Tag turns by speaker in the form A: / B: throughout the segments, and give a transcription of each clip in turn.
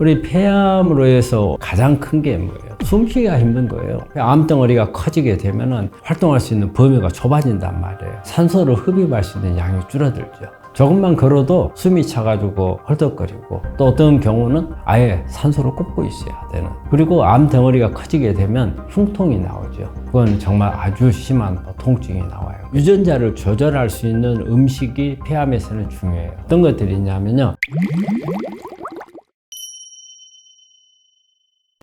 A: 우리 폐암으로 해서 가장 큰 게 뭐예요? 숨쉬기가 힘든 거예요. 암덩어리가 커지게 되면은 활동할 수 있는 범위가 좁아진단 말이에요. 산소를 흡입할 수 있는 양이 줄어들죠. 조금만 걸어도 숨이 차가지고 헐떡거리고, 또 어떤 경우는 아예 산소를 꽂고 있어야 되는. 그리고 암덩어리가 커지게 되면 흉통이 나오죠. 그건 정말 아주 심한 통증이 나와요. 유전자를 조절할 수 있는 음식이 폐암에서는 중요해요. 어떤 것들이 있냐면요,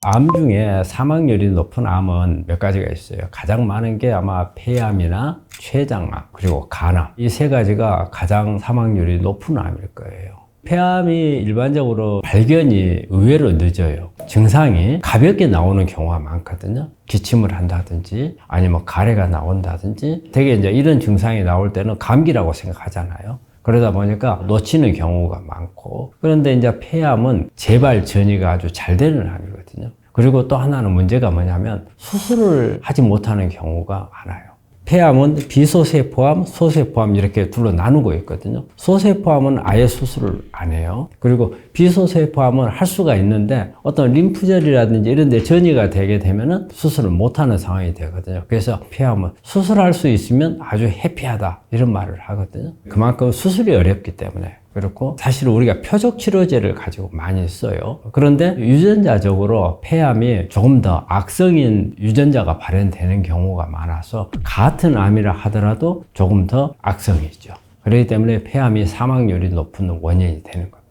A: 암 중에 사망률이 높은 암은 몇 가지가 있어요. 가장 많은 게 아마 폐암이나 췌장암, 그리고 간암. 이 세 가지가 가장 사망률이 높은 암일 거예요. 폐암이 일반적으로 발견이 의외로 늦어요. 증상이 가볍게 나오는 경우가 많거든요. 기침을 한다든지 아니면 가래가 나온다든지, 되게 이제 이런 증상이 나올 때는 감기라고 생각하잖아요. 그러다 보니까 놓치는 경우가 많고, 그런데 이제 폐암은 재발 전이가 아주 잘 되는 암이거든요. 그리고 또 하나는 문제가 뭐냐면 수술을 하지 못하는 경우가 많아요. 폐암은 비소세포암, 소세포암 이렇게 둘로 나누고 있거든요. 소세포암은 아예 수술을 안 해요. 그리고 비소세포암은 할 수가 있는데 어떤 림프절이라든지 이런 데 전이가 되게 되면은 수술을 못하는 상황이 되거든요. 그래서 폐암은 수술할 수 있으면 아주 해피하다 이런 말을 하거든요. 그만큼 수술이 어렵기 때문에 그렇고, 사실 우리가 표적 치료제를 가지고 많이 써요. 그런데 유전자적으로 폐암이 조금 더 악성인 유전자가 발현되는 경우가 많아서 같은 암이라 하더라도 조금 더 악성이죠. 그렇기 때문에 폐암이 사망률이 높은 원인이 되는 겁니다.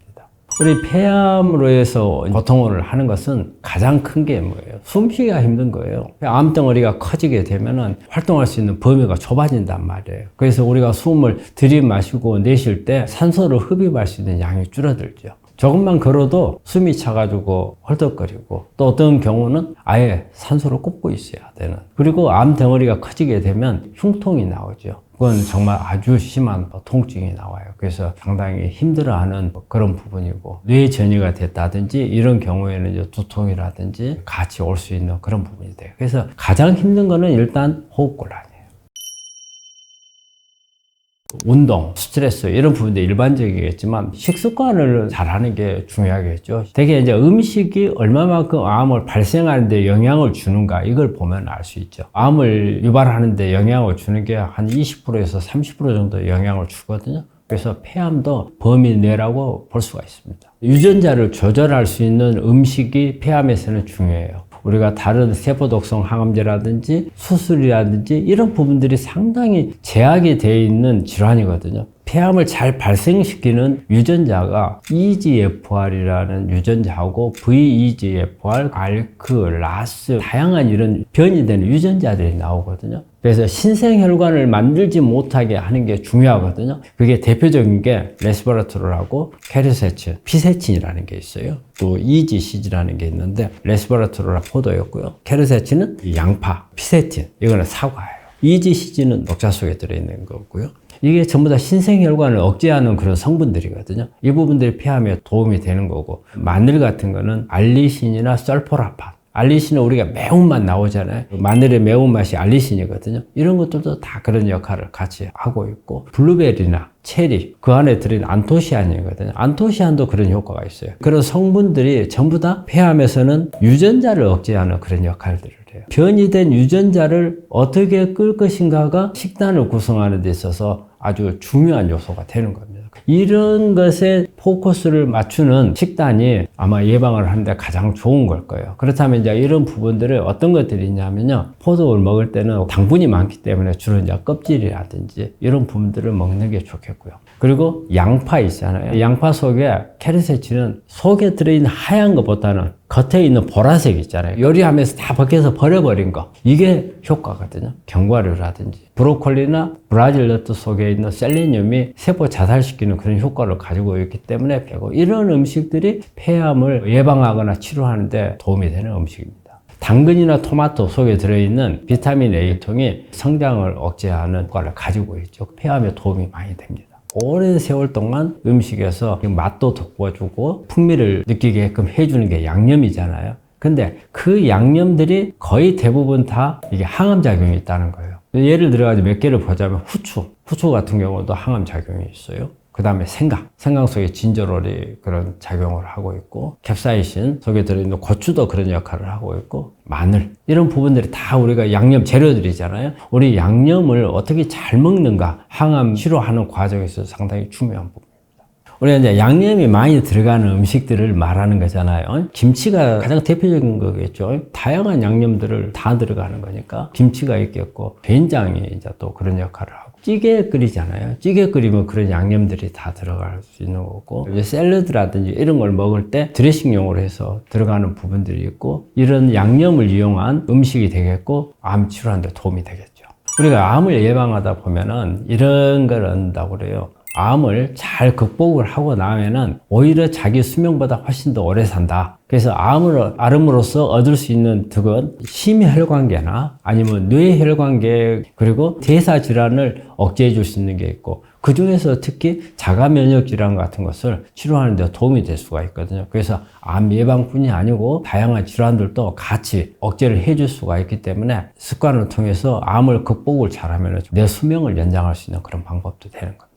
A: 우리 폐암으로 해서 고통을 하는 것은 가장 큰 게 뭐예요? 숨쉬기가 힘든 거예요. 암덩어리가 커지게 되면은 활동할 수 있는 범위가 좁아진단 말이에요. 그래서 우리가 숨을 들이마시고 내쉴 때 산소를 흡입할 수 있는 양이 줄어들죠. 조금만 걸어도 숨이 차가지고 헐떡거리고, 또 어떤 경우는 아예 산소를 꽂고 있어야 되는. 그리고 암덩어리가 커지게 되면 흉통이 나오죠. 그건 정말 아주 심한 통증이 나와요. 그래서 상당히 힘들어하는 그런 부분이고, 뇌 전이가 됐다든지 이런 경우에는 이제 두통이라든지 같이 올 수 있는 그런 부분이 돼요. 그래서 가장 힘든 거는 일단 호흡곤란이에요. 운동, 스트레스 이런 부분들이 일반적이겠지만 식습관을 잘하는 게 중요하겠죠. 되게 이제 음식이 얼마만큼 암을 발생하는데 영향을 주는가 이걸 보면 알 수 있죠. 암을 유발하는데 영향을 주는 게 한 20%에서 30% 정도 영향을 주거든요. 그래서 폐암도 범위 내라고 볼 수가 있습니다. 유전자를 조절할 수 있는 음식이 폐암에서는 중요해요. 우리가 다른 세포독성 항암제라든지 수술이라든지 이런 부분들이 상당히 제약이 되어 있는 질환이거든요. 폐암을 잘 발생시키는 유전자가 EGFR이라는 유전자하고 VEGFR, ALK, RAS 다양한 이런 변이되는 유전자들이 나오거든요. 그래서 신생혈관을 만들지 못하게 하는 게 중요하거든요. 그게 대표적인 게 레스베라트롤하고 케르세친, 피세친이라는 게 있어요. 또 EGCG라는 게 있는데, 레스베라트롤은 포도였고요. 케르세친은 양파, 피세친 이거는 사과예요. EGCG는 녹차 속에 들어있는 거고요. 이게 전부 다 신생혈관을 억제하는 그런 성분들이거든요. 이 부분들이 폐암에 도움이 되는 거고, 마늘 같은 거는 알리신이나 설포라판. 알리신은 우리가 매운맛 나오잖아요. 마늘의 매운맛이 알리신이거든요. 이런 것들도 다 그런 역할을 같이 하고 있고, 블루베리나 체리, 그 안에 들어있는 안토시안이거든요. 안토시안도 그런 효과가 있어요. 그런 성분들이 전부 다 폐암에서는 유전자를 억제하는 그런 역할들을 해요. 변이된 유전자를 어떻게 끌 것인가가 식단을 구성하는 데 있어서 아주 중요한 요소가 되는 겁니다. 이런 것에 포커스를 맞추는 식단이 아마 예방을 하는데 가장 좋은 걸 거예요. 그렇다면 이제 이런 부분들을 어떤 것들이 있냐면요, 포도를 먹을 때는 당분이 많기 때문에 주로 이제 껍질이라든지 이런 부분들을 먹는 게 좋겠고요. 그리고 양파 있잖아요. 양파 속에 케르세친은 속에 들어있는 하얀 것보다는 겉에 있는 보라색 있잖아요. 요리하면서 다 벗겨서 버려버린 거, 이게 효과거든요. 견과류라든지 브로콜리나 브라질 너트 속에 있는 셀레늄이 세포 자살시키는 그런 효과를 가지고 있기 때문에 이런 음식들이 폐암을 예방하거나 치료하는 데 도움이 되는 음식입니다. 당근이나 토마토 속에 들어있는 비타민 A통이 성장을 억제하는 효과를 가지고 있죠. 폐암에 도움이 많이 됩니다. 오랜 세월 동안 음식에서 맛도 돋궈주고 풍미를 느끼게끔 해주는 게 양념이잖아요. 근데 그 양념들이 거의 대부분 다 이게 항암작용이 있다는 거예요. 예를 들어가지고 몇 개를 보자면 후추 같은 경우도 항암작용이 있어요. 그 다음에 생강 속에 진저롤이 그런 작용을 하고 있고, 캡사이신 속에 들어있는 고추도 그런 역할을 하고 있고, 마늘, 이런 부분들이 다 우리가 양념 재료들이잖아요. 우리 양념을 어떻게 잘 먹는가, 항암 치료하는 과정에 있어서 상당히 중요한 부분. 우리가 이제 양념이 많이 들어가는 음식들을 말하는 거잖아요. 김치가 가장 대표적인 거겠죠. 다양한 양념들을 다 들어가는 거니까 김치가 있겠고, 된장이 이제 또 그런 역할을 하고, 찌개 끓이잖아요. 찌개 끓이면 그런 양념들이 다 들어갈 수 있는 거고, 이제 샐러드라든지 이런 걸 먹을 때 드레싱용으로 해서 들어가는 부분들이 있고, 이런 양념을 이용한 음식이 되겠고, 암 치료하는 데 도움이 되겠죠. 우리가 암을 예방하다 보면은 이런 걸 한다고 그래요. 암을 잘 극복을 하고 나면은 오히려 자기 수명보다 훨씬 더 오래 산다. 그래서 암을 앓음으로써 얻을 수 있는 덕은 심혈관계나 아니면 뇌혈관계, 그리고 대사질환을 억제해 줄 수 있는 게 있고, 그 중에서 특히 자가면역질환 같은 것을 치료하는 데 도움이 될 수가 있거든요. 그래서 암 예방뿐이 아니고 다양한 질환들도 같이 억제를 해줄 수가 있기 때문에 습관을 통해서 암을 극복을 잘하면 내 수명을 연장할 수 있는 그런 방법도 되는 겁니다.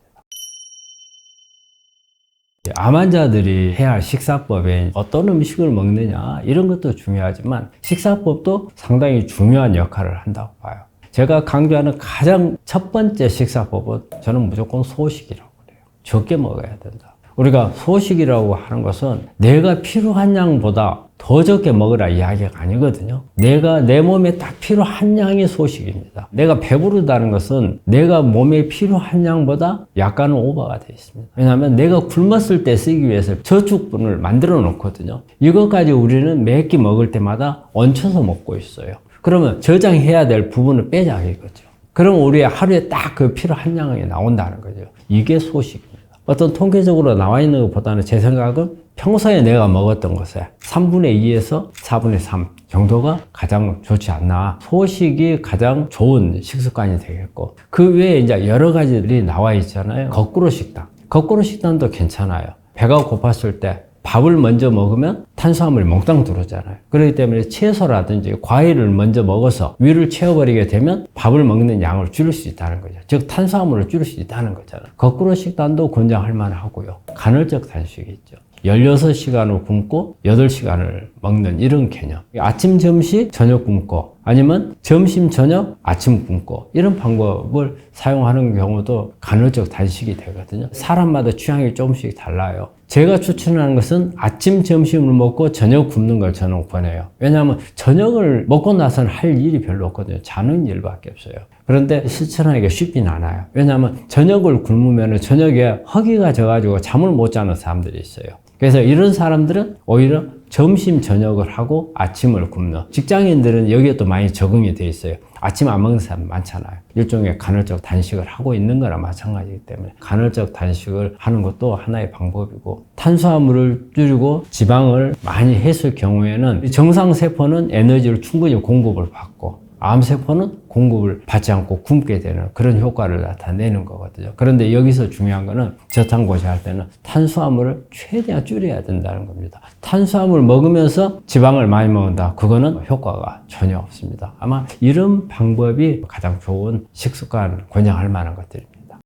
A: 암 환자들이 해야 할 식사법에 어떤 음식을 먹느냐, 이런 것도 중요하지만 식사법도 상당히 중요한 역할을 한다고 봐요. 제가 강조하는 가장 첫 번째 식사법은 저는 무조건 소식이라고 그래요. 적게 먹어야 된다. 우리가 소식이라고 하는 것은 내가 필요한 양보다 더 적게 먹으라 이야기가 아니거든요. 내가 내 몸에 딱 필요한 양이 소식입니다. 내가 배부르다는 것은 내가 몸에 필요한 양보다 약간은 오버가 되어 있습니다. 왜냐하면 내가 굶었을 때 쓰기 위해서 저축분을 만들어 놓거든요. 이것까지 우리는 몇 끼 먹을 때마다 얹혀서 먹고 있어요. 그러면 저장해야 될 부분을 빼자 이거죠. 그럼 우리 하루에 딱 그 필요한 양이 나온다는 거죠. 이게 소식입니다. 어떤 통계적으로 나와 있는 것보다는 제 생각은 평소에 내가 먹었던 것에 3분의 2에서 4분의 3 정도가 가장 좋지 않나. 소식이 가장 좋은 식습관이 되겠고, 그 외에 이제 여러 가지들이 나와 있잖아요. 거꾸로 식단. 거꾸로 식단도 괜찮아요. 배가 고팠을 때 밥을 먼저 먹으면 탄수화물이 몽땅 들어오잖아요. 그렇기 때문에 채소라든지 과일을 먼저 먹어서 위를 채워버리게 되면 밥을 먹는 양을 줄일 수 있다는 거죠. 즉 탄수화물을 줄일 수 있다는 거잖아요. 거꾸로 식단도 권장할 만하고요. 간헐적 단식이 있죠. 16시간을 굶고 8시간을 먹는 이런 개념. 아침, 점심, 저녁 굶고, 아니면 점심, 저녁, 아침 굶고, 이런 방법을 사용하는 경우도 간헐적 단식이 되거든요. 사람마다 취향이 조금씩 달라요. 제가 추천하는 것은 아침, 점심을 먹고 저녁 굶는 걸 저는 권해요. 왜냐하면 저녁을 먹고 나서는 할 일이 별로 없거든요. 자는 일밖에 없어요. 그런데 실천하기가 쉽진 않아요. 왜냐하면 저녁을 굶으면 저녁에 허기가 져가지고 잠을 못 자는 사람들이 있어요. 그래서 이런 사람들은 오히려 점심, 저녁을 하고 아침을 굶는, 직장인들은 여기에 또 많이 적응이 돼 있어요. 아침 안 먹는 사람 많잖아요. 일종의 간헐적 단식을 하고 있는 거나 마찬가지이기 때문에 간헐적 단식을 하는 것도 하나의 방법이고, 탄수화물을 줄이고 지방을 많이 했을 경우에는 정상세포는 에너지를 충분히 공급을 받고, 암세포는 공급을 받지 않고 굶게 되는 그런 효과를 나타내는 거거든요. 그런데 여기서 중요한 거는 저탄고지 할 때는 탄수화물을 최대한 줄여야 된다는 겁니다. 탄수화물 먹으면서 지방을 많이 먹는다. 그거는 효과가 전혀 없습니다. 아마 이런 방법이 가장 좋은 식습관 권장할 만한 것들입니다.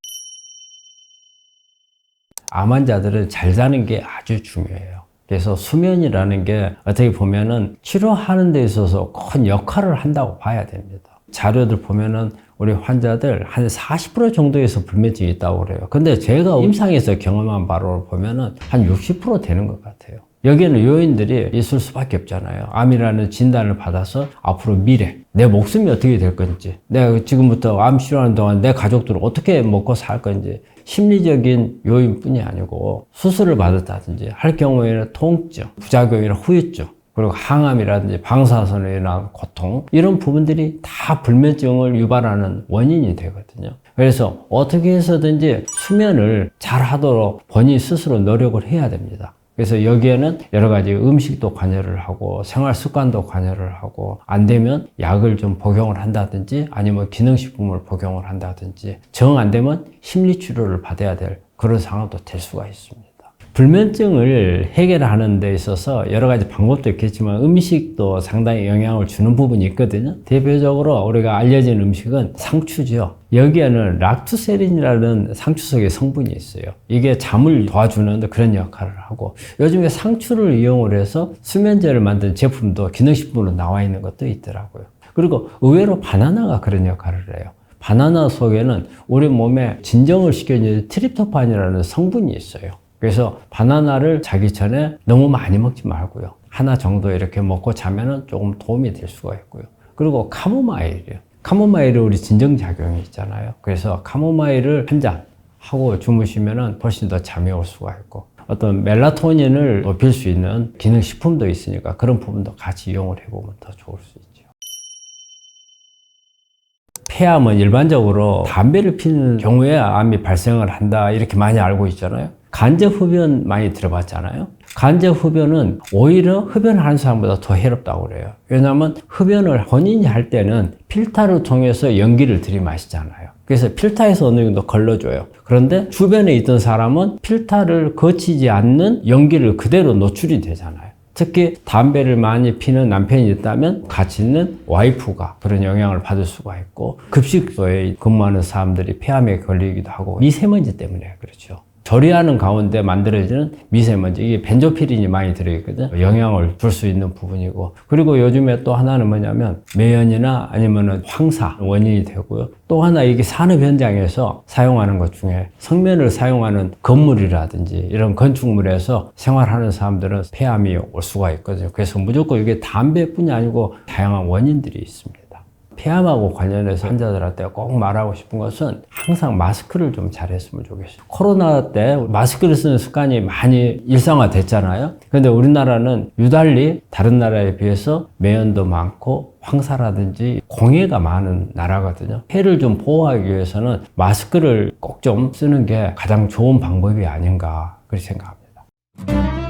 A: 암 환자들은 잘 자는 게 아주 중요해요. 그래서 수면이라는 게 어떻게 보면은 치료하는 데 있어서 큰 역할을 한다고 봐야 됩니다. 자료들 보면은 우리 환자들 한 40% 정도에서 불면증이 있다고 그래요. 근데 제가 임상에서 경험한 바로 보면은 한 60% 되는 것 같아요. 여기에는 요인들이 있을 수밖에 없잖아요. 암이라는 진단을 받아서 앞으로 미래, 내 목숨이 어떻게 될 건지, 내가 지금부터 암 치료하는 동안 내 가족들을 어떻게 먹고 살 건지, 심리적인 요인뿐이 아니고 수술을 받았다든지 할 경우에는 통증, 부작용이나 후유증, 그리고 항암이라든지 방사선에 의한 고통, 이런 부분들이 다 불면증을 유발하는 원인이 되거든요. 그래서 어떻게 해서든지 수면을 잘 하도록 본인 스스로 노력을 해야 됩니다. 그래서 여기에는 여러 가지 음식도 관여를 하고 생활 습관도 관여를 하고, 안 되면 약을 좀 복용을 한다든지 아니면 기능식품을 복용을 한다든지, 정 안 되면 심리치료를 받아야 될 그런 상황도 될 수가 있습니다. 불면증을 해결하는 데 있어서 여러 가지 방법도 있겠지만 음식도 상당히 영향을 주는 부분이 있거든요. 대표적으로 우리가 알려진 음식은 상추죠. 여기에는 락투세린이라는 상추 속에 성분이 있어요. 이게 잠을 도와주는 그런 역할을 하고, 요즘에 상추를 이용을 해서 수면제를 만든 제품도 기능식품으로 나와 있는 것도 있더라고요. 그리고 의외로 바나나가 그런 역할을 해요. 바나나 속에는 우리 몸에 진정을 시켜주는 트립토판이라는 성분이 있어요. 그래서 바나나를 자기 전에 너무 많이 먹지 말고요. 하나 정도 이렇게 먹고 자면은 조금 도움이 될 수가 있고요. 그리고 카모마일이요. 카모마일은 우리 진정작용이 있잖아요. 그래서 카모마일을 한 잔 하고 주무시면은 훨씬 더 잠이 올 수가 있고, 어떤 멜라토닌을 높일 수 있는 기능식품도 있으니까 그런 부분도 같이 이용을 해보면 더 좋을 수 있죠. 폐암은 일반적으로 담배를 피는 경우에 암이 발생을 한다 이렇게 많이 알고 있잖아요. 간접흡연 많이 들어봤잖아요. 간접흡연은 오히려 흡연하는 사람보다 더 해롭다고 그래요. 왜냐하면 흡연을 본인이 할 때는 필터를 통해서 연기를 들이마시잖아요. 그래서 필터에서 어느 정도 걸러줘요. 그런데 주변에 있던 사람은 필터를 거치지 않는 연기를 그대로 노출이 되잖아요. 특히 담배를 많이 피는 남편이 있다면 같이 있는 와이프가 그런 영향을 받을 수가 있고, 급식소에 근무하는 사람들이 폐암에 걸리기도 하고, 미세먼지 때문에 그렇죠. 조리하는 가운데 만들어지는 미세먼지, 이게 벤조피린이 많이 들어있거든. 영향을 줄 수 있는 부분이고, 그리고 요즘에 또 하나는 뭐냐면 매연이나 아니면은 황사 원인이 되고요. 또 하나, 이게 산업 현장에서 사용하는 것 중에 성면을 사용하는 건물이라든지 이런 건축물에서 생활하는 사람들은 폐암이 올 수가 있거든요. 그래서 무조건 이게 담배뿐이 아니고 다양한 원인들이 있습니다. 폐암하고 관련해서 환자들한테 꼭 말하고 싶은 것은 항상 마스크를 좀 잘했으면 좋겠어요. 코로나 때 마스크를 쓰는 습관이 많이 일상화됐잖아요. 그런데 우리나라는 유달리 다른 나라에 비해서 매연도 많고 황사라든지 공해가 많은 나라거든요. 폐를 좀 보호하기 위해서는 마스크를 꼭 좀 쓰는 게 가장 좋은 방법이 아닌가 그렇게 생각합니다.